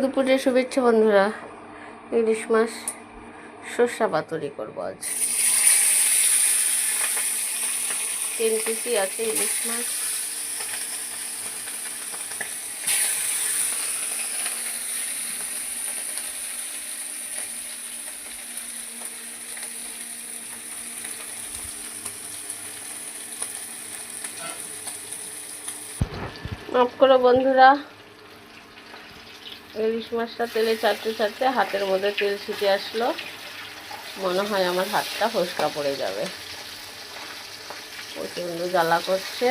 দুপুরের শুভেচ্ছা বন্ধুরা। ইলিশ মাছ সর্ষা পাতুরি করবো আজ। 3 কেজি আছে ইলিশ মাছ। মাফ করো বন্ধুরা, ইলিশ মাছটা তেলে ছাড়তে ছাড়তে হাতের মধ্যে তেল ছিটে আসলো। মনে হয় আমার হাতটা ফসকা পড়ে যাবে, প্রচণ্ড জ্বালা করছে।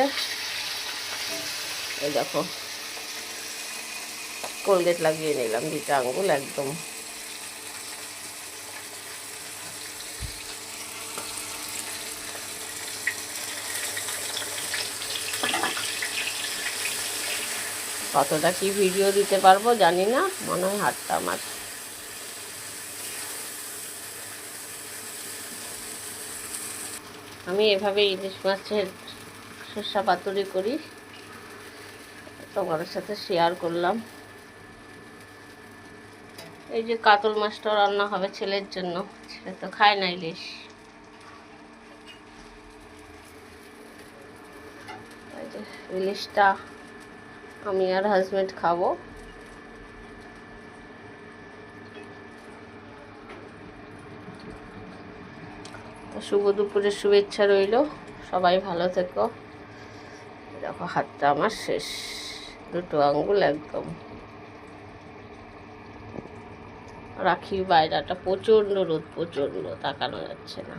এই দেখো, কোলগেট লাগিয়ে নিলাম 2টা আঙ্গুল একদম। কতটা কি ভিডিও দিতে পারবো জানি না, মনে হয় হাতটা আমার। আমি এভাবে ইলিশ মাছের সর্ষা পাতুরি করি, তোমাদের সাথে শেয়ার করলাম। এই যে কাতল মাছটা রান্না হবে ছেলের জন্য, ছেলে তো খায় না ইলিশ। এই যে ইলিশটা আমি আর হাজব্যান্ড খাবো। শুভ দুপুরের শুভেচ্ছা রইল, সবাই ভালো থেকো। দেখো হাতটা আমার শেষ, 2টো আঙ্গুল একদম। রাখির বাইরেটা প্রচণ্ড রোদ, প্রচণ্ড তাকানো যাচ্ছে না।